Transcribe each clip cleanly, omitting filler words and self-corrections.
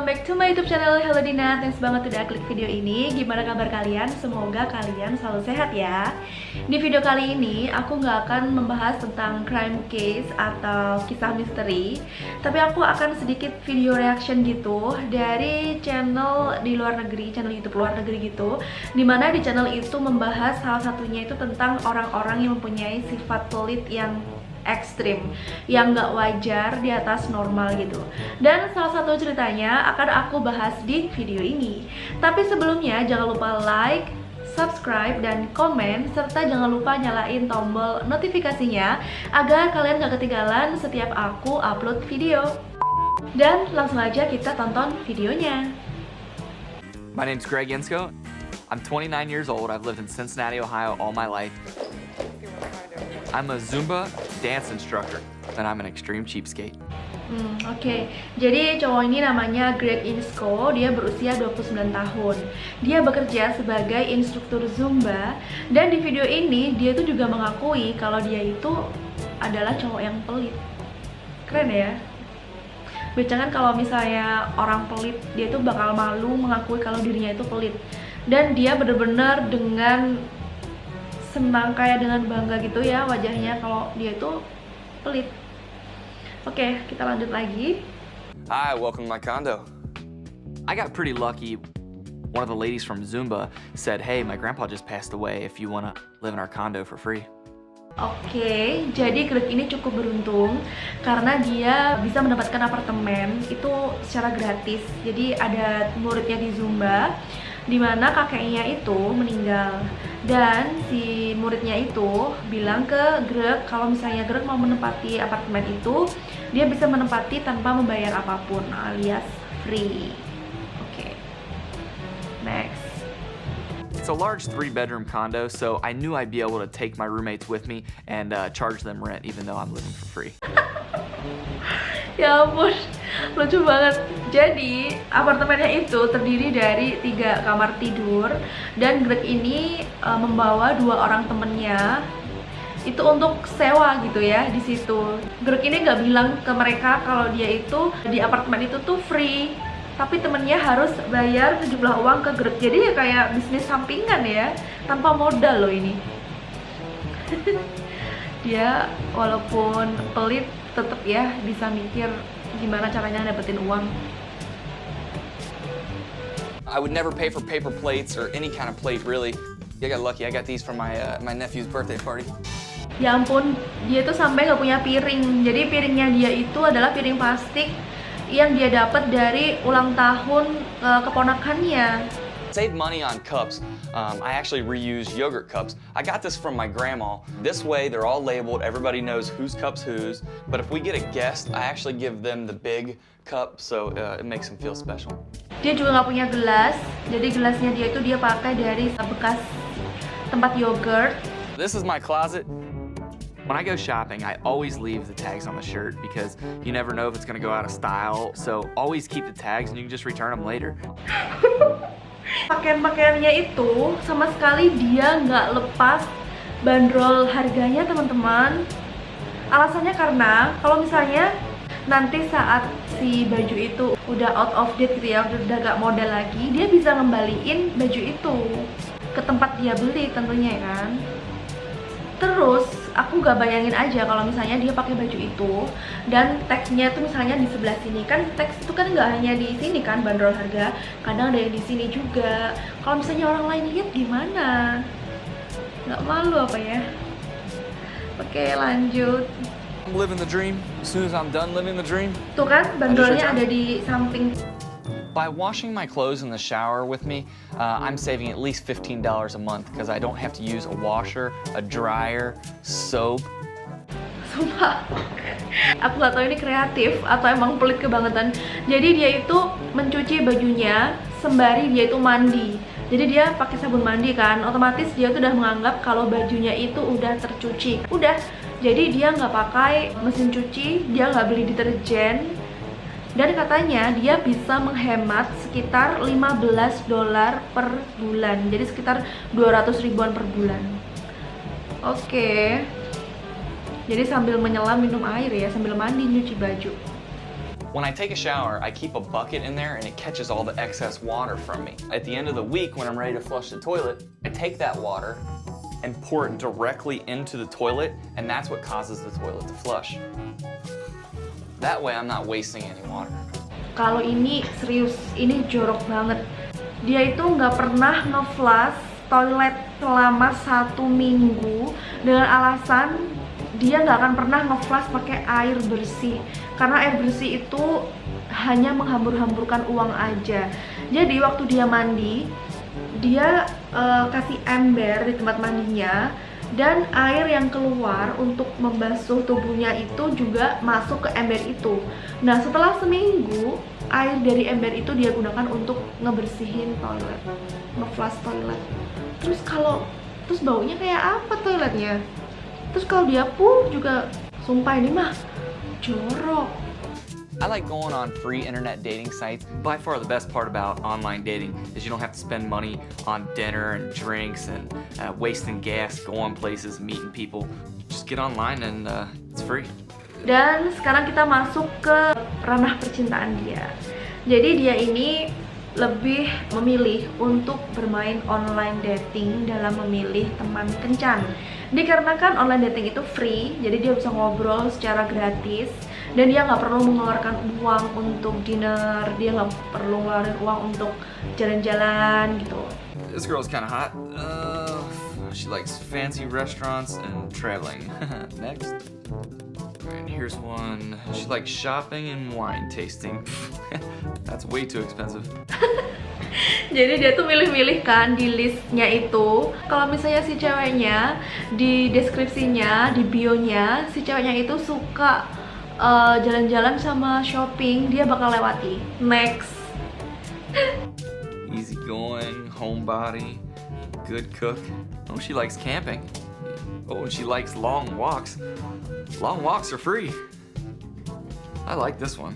welcome back to my YouTube channel. Halo Dina, thanks banget udah klik video ini. Gimana kabar kalian? Semoga kalian selalu sehat ya. Di video kali ini aku nggak akan membahas tentang crime case atau kisah misteri, tapi aku akan sedikit video reaction gitu dari channel di luar negeri, channel YouTube luar negeri gitu, dimana di channel itu membahas salah satunya itu tentang orang-orang yang mempunyai sifat pelit yang ekstrim, yang nggak wajar, di atas normal gitu. Dan salah satu ceritanya akan aku bahas di video ini. Tapi sebelumnya jangan lupa like, subscribe, dan komen, serta jangan lupa nyalain tombol notifikasinya agar kalian gak ketinggalan setiap aku upload video. Dan langsung aja kita tonton videonya. My name's Greg Yensko. I'm 29 years old. I've lived in Cincinnati, Ohio all my life. I'm a Zumba dance instructor, and I'm an extreme cheapskate. Oke. Jadi cowok ini namanya Greg Yensko, dia berusia 29 tahun. Dia bekerja sebagai instruktur Zumba, dan di video ini dia tuh juga mengakui kalau dia itu adalah cowok yang pelit. Keren ya? Biasanya kan kalau misalnya orang pelit, dia tuh bakal malu mengakui kalau dirinya itu pelit. Dan dia bener-bener dengan senang, kayak dengan bangga gitu ya wajahnya kalau dia itu pelit. Oke, kita lanjut lagi. Hi, welcome to my condo. I got pretty lucky. One of the ladies from Zumba said, "Hey, my grandpa just passed away. If you wanna live in our condo for free." Oke, jadi Greg ini cukup beruntung karena dia bisa mendapatkan apartemen itu secara gratis. Jadi ada muridnya di Zumba, dimana kakeknya itu meninggal, dan si muridnya itu bilang ke Greg kalau misalnya Greg mau menempati apartemen itu, dia bisa menempati tanpa membayar apapun, alias free. Oke, next. It's a large 3-bedroom condo, so I knew I'd be able to take my roommates with me and charge them rent even though I'm living for free. Ya ampun, lucu banget. Jadi apartemennya itu terdiri dari 3 kamar tidur, dan Greg ini membawa 2 orang temennya itu untuk sewa gitu ya di situ. Greg ini nggak bilang ke mereka kalau dia itu di apartemen itu tuh free, tapi temennya harus bayar sejumlah uang ke Greg. Jadi ya kayak bisnis sampingan ya, tanpa modal loh ini. Dia walaupun pelit tetap ya bisa mikir gimana caranya dapetin uang. I would never pay for paper plates or any kind of plate, really. I got lucky. I got these from my nephew's birthday party. Ya ampun, dia tuh sampai nggak punya piring. Jadi piringnya dia itu adalah piring plastik yang dia dapat dari ulang tahun keponakannya. Save money on cups. I actually reuse yogurt cups. I got this from my grandma. This way, they're all labeled. Everybody knows whose cup's whose. But if we get a guest, I actually give them the big cup, so it makes them feel special. Dia juga nggak punya gelas. Jadi gelasnya dia itu dia pakai dari bekas tempat yogurt. This is my closet. When I go shopping, I always leave the tags on the shirt because you never know if it's gonna go out of style. So always keep the tags and you can just return them later. Pakaian-pakaiannya itu sama sekali dia nggak lepas bandrol harganya, teman-teman. Alasannya karena kalau misalnya nanti saat si baju itu udah out of date gitu ya, udah gak model lagi, dia bisa ngembaliin baju itu ke tempat dia beli tentunya ya kan. Terus aku gak bayangin aja kalau misalnya dia pakai baju itu dan teksnya tuh misalnya di sebelah sini. Kan teks itu kan nggak hanya di sini kan bandrol harga, kadang ada yang di sini juga. Kalau misalnya orang lain lihat gimana? Nggak malu apa ya? Oke, lanjut. I'm living the dream. As soon as I'm done living the dream. Tuh kan bandrolnya ada di samping. By washing my clothes in the shower with me, I'm saving at least $15 a month because I don't have to use a washer, a dryer, soap. Sumpah, aku gak tahu ini kreatif atau emang pelit kebangetan. Jadi dia itu mencuci bajunya sembari dia itu mandi. Jadi dia pakai sabun mandi kan, otomatis dia tuh udah menganggap kalau bajunya itu udah tercuci. Udah, jadi dia nggak pakai mesin cuci, dia nggak beli deterjen. Dan katanya dia bisa menghemat sekitar $15 per bulan. Jadi sekitar 200 ribuan per bulan. Oke. Jadi sambil menyelam minum air ya, sambil mandi nyuci baju. When I take a shower, I keep a bucket in there and it catches all the excess water from me. At the end of the week, when I'm ready to flush the toilet, I take that water and pour it directly into the toilet, and that's what causes the toilet to flush. That way, I'm not wasting any water. Kalau ini serius, ini jorok banget. Dia itu nggak pernah nge-flush toilet selama 1 minggu dengan alasan dia nggak akan pernah nge-flush pakai air bersih, karena air bersih itu hanya menghambur-hamburkan uang aja. Jadi waktu dia mandi, dia kasih ember di tempat mandinya, dan air yang keluar untuk membasuh tubuhnya itu juga masuk ke ember itu. Nah, setelah seminggu, air dari ember itu dia gunakan untuk ngebersihin toilet, nge-flush toilet. Terus baunya kayak apa toiletnya? Terus kalau dia pun juga, sumpah ini mah jorok. I like going on free internet dating sites. By far the best part about online dating is you don't have to spend money on dinner and drinks and wasting gas, going places, meeting people. Just get online and it's free. Dan sekarang kita masuk ke ranah percintaan dia. Jadi dia ini lebih memilih untuk bermain online dating dalam memilih teman kencan. Dikarenakan online dating itu free, jadi dia bisa ngobrol secara gratis dan dia nggak perlu mengeluarkan uang untuk dinner, dia nggak perlu ngeluarin uang untuk jalan-jalan gitu. This girl's kind of hot. She likes fancy restaurants and traveling. Next. And here's one. She likes shopping and wine tasting. That's way too expensive. Jadi dia tuh milih-milih kan di listnya itu. Kalau misalnya si ceweknya di deskripsinya, di bio-nya, si ceweknya itu suka jalan-jalan sama shopping, dia bakal lewati. Next. Easy going, homebody, good cook. Oh, she likes camping. Oh, and she likes long walks. Long walks are free. I like this one.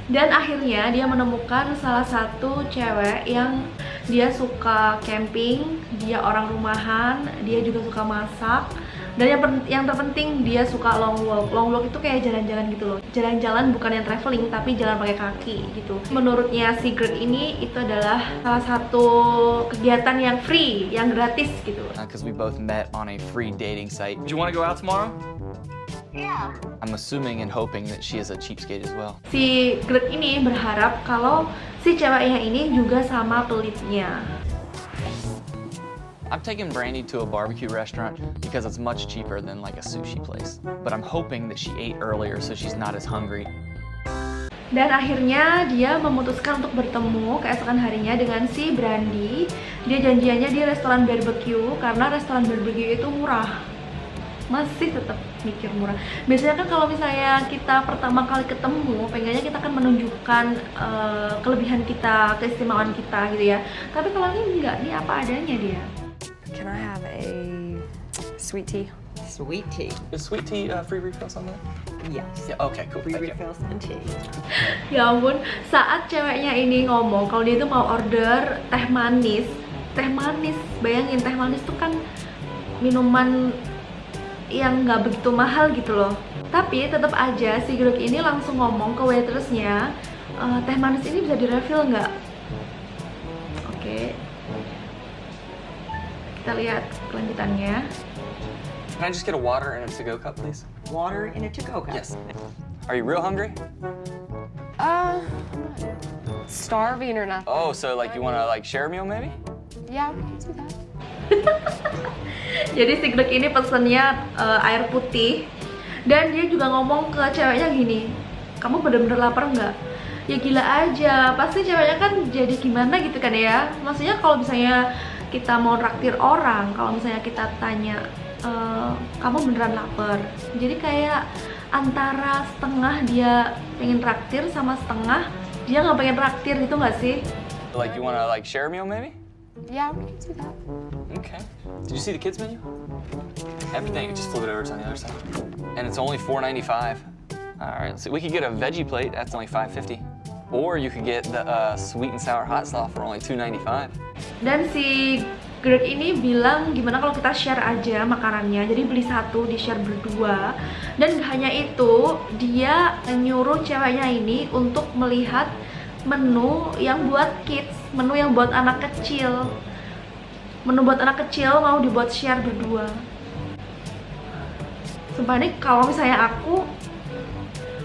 Dan akhirnya dia menemukan salah satu cewek yang dia suka camping, dia orang rumahan, dia juga suka masak, dan yang terpenting dia suka long walk. Long walk itu kayak jalan-jalan gitu loh. Jalan-jalan bukan yang traveling, tapi jalan pakai kaki gitu. Menurutnya si Greg ini itu adalah salah satu kegiatan yang free, yang gratis gitu. Because we both met on a free dating site. Do you want to go out tomorrow? Yeah. I'm assuming and hoping that she is a cheapskate as well. Si Greg ini berharap kalau si ceweknya ini juga sama pelitnya. I'm taking Brandy to a barbecue restaurant because it's much cheaper than like a sushi place. But I'm hoping that she ate earlier so she's not as hungry. Dan akhirnya dia memutuskan untuk bertemu keesokan harinya dengan si Brandy. Dia janjiannya di restoran barbecue karena restoran barbecue itu murah. Masih tetap mikir murah. Biasanya kan kalau misalnya kita pertama kali ketemu, pengennya kita kan menunjukkan kelebihan kita, keistimewaan kita gitu ya. Tapi kalau ini enggak, ini apa adanya dia. Can I have a sweet tea? Sweet tea. Is sweet tea free refills on that? Yes. Yeah, okay, cool. Free Thank you. refills and tea. Ya ampun, saat ceweknya ini ngomong kalau dia itu mau order teh manis. Teh manis, bayangin teh manis tuh kan minuman yang nggak begitu mahal gitu loh. Tapi tetap aja si Greg ini langsung ngomong ke waitressnya, teh manis ini bisa direfill nggak? Oke. Kita lihat kelanjutannya. Can I just get a water and a to-go cup, please? Water in a to-go cup. Yes. Are you real hungry? Starving or nothing. Oh, so like you want to like share a meal maybe? Yeah, we can do that. Jadi si Greg ini pesennya air putih. Dan dia juga ngomong ke ceweknya gini, kamu bener-bener lapar nggak? Ya gila aja, pasti ceweknya kan jadi gimana gitu kan ya. Maksudnya kalau misalnya kita mau traktir orang, kalau misalnya kita tanya, kamu beneran lapar? Jadi kayak antara setengah dia pengen traktir sama setengah dia nggak pengen traktir gitu nggak sih? Like you want to like share a meal maybe? Yeah, we can do that. Okay. Did you see the kids menu? Everything, just flip it over to on the other side. And it's only $4.95. All right, so we could get a veggie plate, that's only $5.50. Or you could get the sweet and sour hot sauce for only $2.95. Dan si Greg ini bilang gimana kalau kita share aja makanannya, jadi beli satu di share berdua. Dan gak hanya itu, dia nyuruh ceweknya ini untuk melihat menu yang buat kids, menu yang buat anak kecil. Menu buat anak kecil mau dibuat share berdua. Sumpah nih, kalau misalnya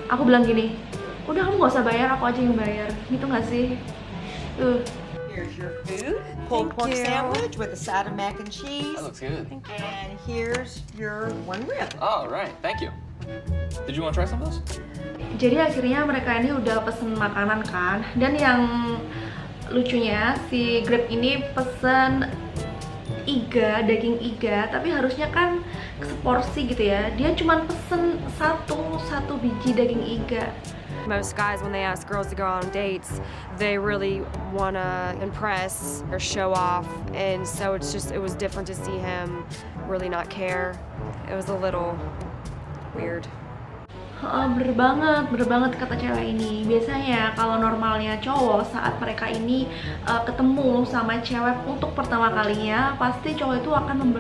aku bilang gini, udah kamu gak usah bayar, aku aja yang bayar, gitu gak sih? Here's your food, pulled pork you. sandwich with a side of mac and cheese. That looks good. And here's your one rib. Oh, right. Thank you. Did you want to try some of those? Jadi akhirnya mereka ini udah pesen makanan kan. Dan yang lucunya si Greg ini pesen daging iga, tapi harusnya kan seporsi gitu ya. Dia cuma pesen satu biji daging iga. Most guys, when they ask girls to go on dates, they really want to impress or show off. And so it was different to see him really not care. It was a little weird. Bener banget kata cewek ini. Biasanya kalau normalnya cowok saat mereka ini ketemu sama cewek untuk pertama kalinya, pasti cowok itu akan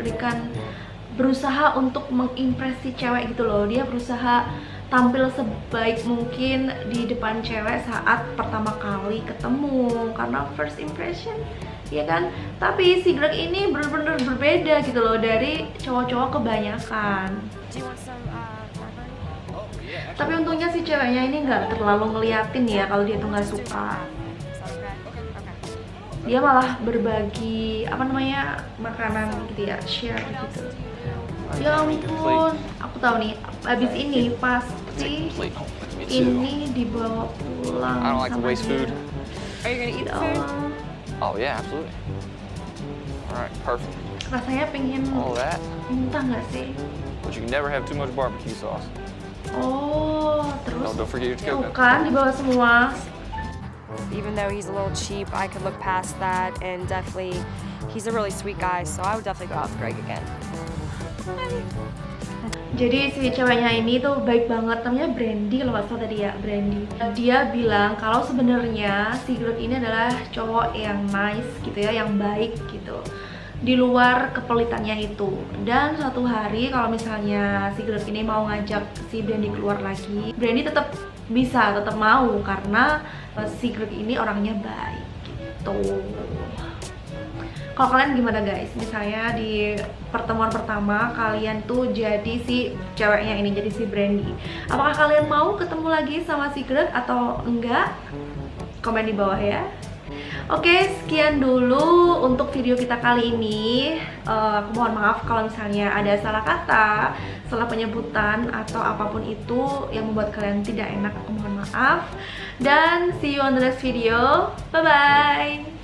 berusaha untuk mengimpresi cewek gitu loh. Dia berusaha tampil sebaik mungkin di depan cewek saat pertama kali ketemu, karena first impression, ya kan? Tapi si Greg ini bener-bener berbeda gitu loh dari cowok-cowok kebanyakan. Do you want some margarita? Tapi untungnya si ceweknya ini nggak terlalu ngeliatin ya kalau dia tuh nggak suka. Is that okay? Okay. Dia malah berbagi makanan gitu ya, share gitu. Ya ampun, aku tahu nih, abis ini pasti Plate home with me too. ini dibawa pulang. I don't like to sama waste dia. food. Are you gonna eat Ya the food? Allah, Oh yeah, absolutely. All right, perfect. rasanya pengen All that, muntah nggak sih? but you can never have too much barbecue sauce. Oh, terus Don't forget your tuh to-go. kan dibawa semua. Even though he's a little cheap, I could look past that, and definitely, he's a really sweet guy, so I would definitely go out with Greg again. Jadi si ceweknya ini tuh baik banget, namanya Brandy kalau nggak salah tadi ya, Brandy. Dia bilang kalau sebenarnya si Greg ini adalah cowok yang nice gitu ya, yang baik gitu, di luar kepelitannya itu. Dan suatu hari kalau misalnya si Greg ini mau ngajak si Brandy keluar lagi, Brandy tetap mau karena si Greg ini orangnya baik gitu. Kalau kalian gimana guys? Misalnya di pertemuan pertama kalian tuh jadi si ceweknya ini, jadi si Brandy. Apakah kalian mau ketemu lagi sama si Greg atau enggak? Komen di bawah ya. Oke, sekian dulu untuk video kita kali ini. Aku mohon maaf kalau misalnya ada salah kata, salah penyebutan, atau apapun itu yang membuat kalian tidak enak. Aku mohon maaf. Dan see you on the next video. Bye-bye.